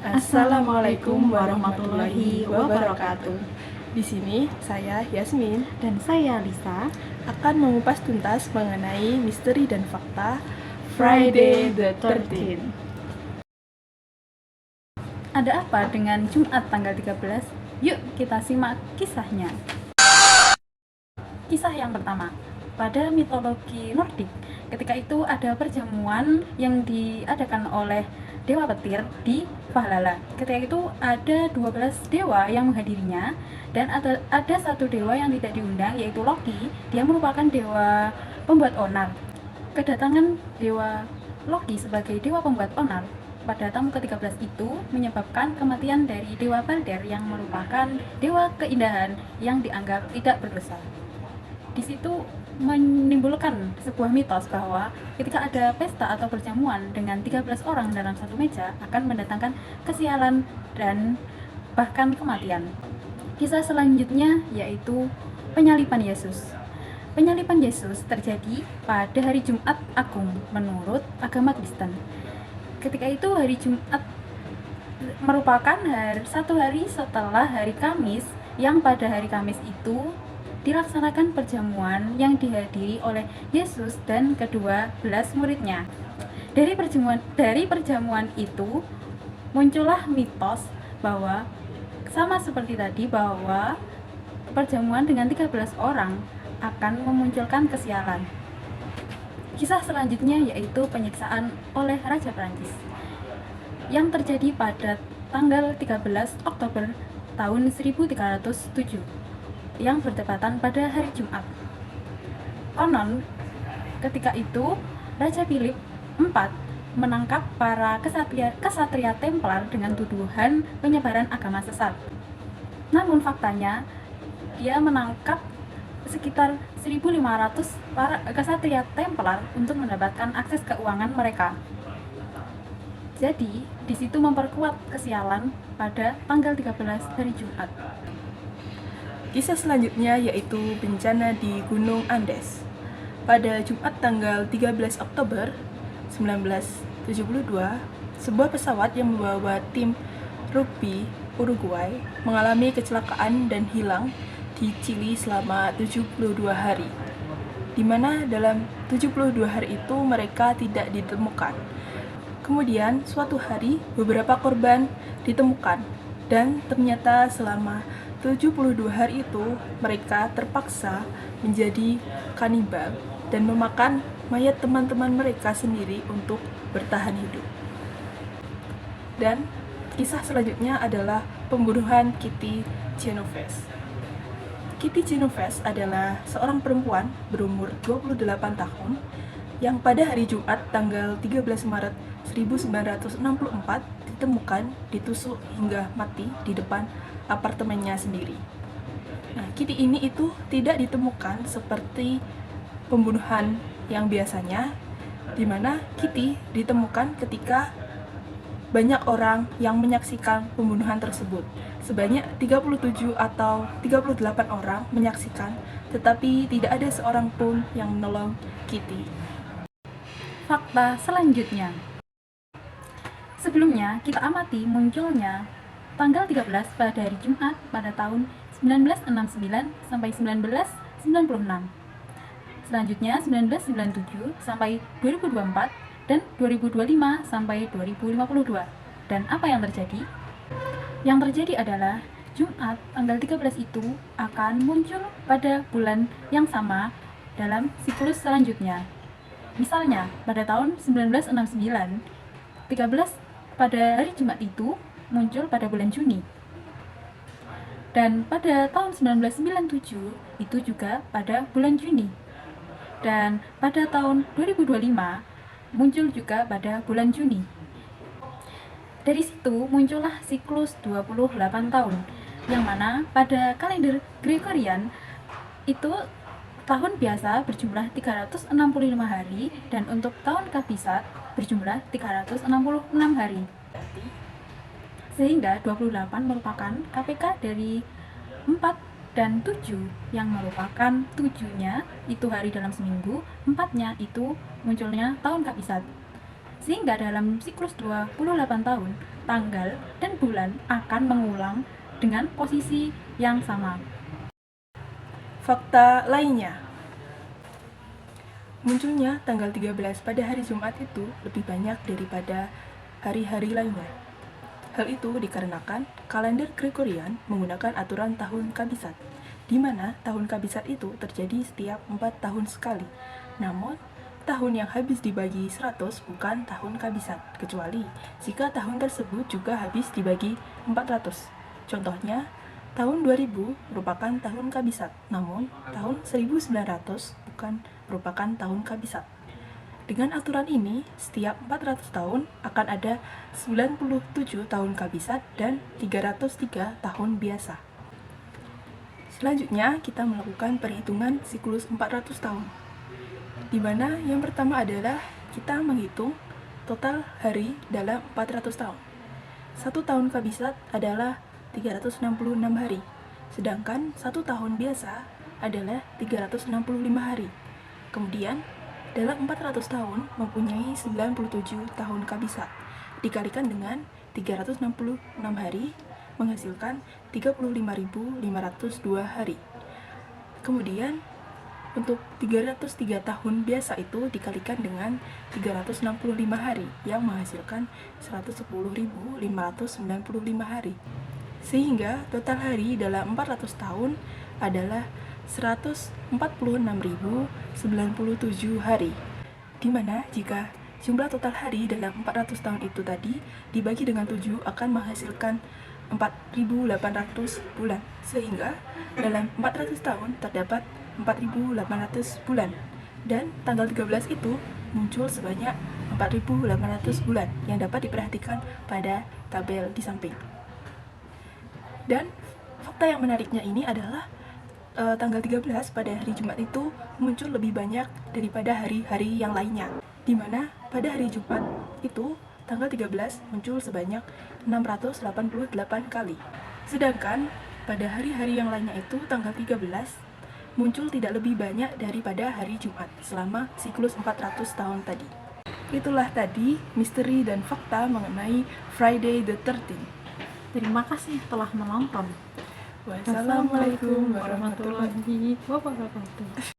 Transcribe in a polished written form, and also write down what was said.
Assalamualaikum warahmatullahi wabarakatuh. Di sini saya Yasmin Dan saya Lisa akan mengupas tuntas mengenai misteri dan fakta Friday the 13th. Ada apa dengan Jumat tanggal 13? Yuk kita simak kisahnya. Kisah yang pertama, pada mitologi Nordik, ketika itu ada perjamuan yang diadakan oleh Dewa Petir di Valhalla. Ketika itu ada 12 dewa yang menghadirinya, dan ada satu dewa yang tidak diundang, yaitu Loki. Dia merupakan dewa pembuat onar. Kedatangan dewa Loki sebagai dewa pembuat onar pada tamu ke-13 itu menyebabkan kematian dari dewa Balder yang merupakan dewa keindahan yang dianggap tidak berdosa. Di situ menimbulkan sebuah mitos bahwa ketika ada pesta atau perjamuan dengan 13 orang dalam satu meja akan mendatangkan kesialan dan bahkan kematian. Kisah selanjutnya yaitu penyaliban Yesus. Penyaliban Yesus terjadi pada hari Jumat Agung menurut agama Kristen. Ketika itu hari Jumat merupakan satu hari setelah hari Kamis, yang pada hari Kamis itu dilaksanakan perjamuan yang dihadiri oleh Yesus dan kedua belas muridnya. Dari perjamuan itu muncullah mitos bahwa sama seperti tadi, bahwa perjamuan dengan 13 orang akan memunculkan kesialan. Kisah selanjutnya yaitu penyiksaan oleh Raja Prancis yang terjadi pada tanggal 13 Oktober tahun 1307 yang bertepatan pada hari Jumat. Konon, ketika itu Raja Philip IV menangkap para kesatria Templar dengan tuduhan penyebaran agama sesat. Namun faktanya, dia menangkap sekitar 1.500 para kesatria Templar untuk mendapatkan akses keuangan mereka. Jadi, di situ memperkuat kesialan pada tanggal 13 hari Jumat. Kisah selanjutnya yaitu bencana di Gunung Andes. Pada Jumat tanggal 13 Oktober 1972, sebuah pesawat yang membawa tim rugby Uruguay mengalami kecelakaan dan hilang di Chili selama 72 hari, di mana dalam 72 hari itu mereka tidak ditemukan. Kemudian suatu hari beberapa korban ditemukan, dan ternyata selama 72 hari itu mereka terpaksa menjadi kanibal dan memakan mayat teman-teman mereka sendiri untuk bertahan hidup. Dan kisah selanjutnya adalah pembunuhan Kitty Genovese. Kitty Genovese adalah seorang perempuan berumur 28 tahun yang pada hari Jumat tanggal 13 Maret 1964 ditemukan ditusuk hingga mati di depan apartemennya sendiri. Nah, Kitty ini itu tidak ditemukan seperti pembunuhan yang biasanya, di mana Kitty ditemukan ketika banyak orang yang menyaksikan pembunuhan tersebut. Sebanyak 37 atau 38 orang menyaksikan, tetapi tidak ada seorang pun yang menolong Kitty. Fakta selanjutnya. Sebelumnya, kita amati munculnya tanggal 13 pada hari Jumat pada tahun 1969 sampai 1996. Selanjutnya 1997 sampai 2024 dan 2025 sampai 2052. Dan apa yang terjadi? Yang terjadi adalah Jumat tanggal 13 itu akan muncul pada bulan yang sama dalam siklus selanjutnya. Misalnya, pada tahun 1969, 13 pada hari Jumat itu muncul pada bulan Juni. Dan pada tahun 1997 itu juga pada bulan Juni. Dan pada tahun 2025 muncul juga pada bulan Juni. Dari situ muncullah siklus 28 tahun, yang mana pada kalender Gregorian itu tahun biasa berjumlah 365 hari, dan untuk tahun kabisat berjumlah 366 hari. Sehingga 28 merupakan KPK dari 4 dan 7, yang merupakan 7-nya itu hari dalam seminggu, 4-nya itu munculnya tahun kabisat. Sehingga dalam siklus 28 tahun tanggal, dan bulan akan mengulang dengan posisi yang sama. Fakta lainnya, munculnya tanggal 13 pada hari Jumat itu lebih banyak daripada hari-hari lainnya. Hal itu dikarenakan kalender Gregorian menggunakan aturan tahun kabisat, di mana tahun kabisat itu terjadi setiap 4 tahun sekali. Namun, tahun yang habis dibagi 100 bukan tahun kabisat, kecuali jika tahun tersebut juga habis dibagi 400. Contohnya, tahun 2000 merupakan tahun kabisat, namun tahun 1900 bukan merupakan tahun kabisat. Dengan aturan ini, setiap 400 tahun akan ada 97 tahun kabisat dan 303 tahun biasa. Selanjutnya, kita melakukan perhitungan siklus 400 tahun. Di mana yang pertama adalah kita menghitung total hari dalam 400 tahun. Satu tahun kabisat adalah 366 hari, sedangkan satu tahun biasa adalah 365 hari. Kemudian, dalam 400 tahun mempunyai 97 tahun kabisat, dikalikan dengan 366 hari, menghasilkan 35.502 hari. Kemudian, untuk 303 tahun biasa itu dikalikan dengan 365 hari, yang menghasilkan 110.595 hari. Sehingga total hari dalam 400 tahun adalah 146.097 hari, di mana jika jumlah total hari dalam 400 tahun itu tadi dibagi dengan 7 akan menghasilkan 4.800 bulan, sehingga dalam 400 tahun terdapat 4.800 bulan, dan tanggal 13 itu muncul sebanyak 4.800 bulan yang dapat diperhatikan pada tabel di samping. Dan fakta yang menariknya ini adalah tanggal 13 pada hari Jumat itu muncul lebih banyak daripada hari-hari yang lainnya, di mana pada hari Jumat itu tanggal 13 muncul sebanyak 688 kali. Sedangkan pada hari-hari yang lainnya itu tanggal 13 muncul tidak lebih banyak daripada hari Jumat selama siklus 400 tahun tadi. Itulah tadi misteri dan fakta mengenai Friday the 13th. Terima kasih telah menonton. Wassalamualaikum warahmatullahi wabarakatuh.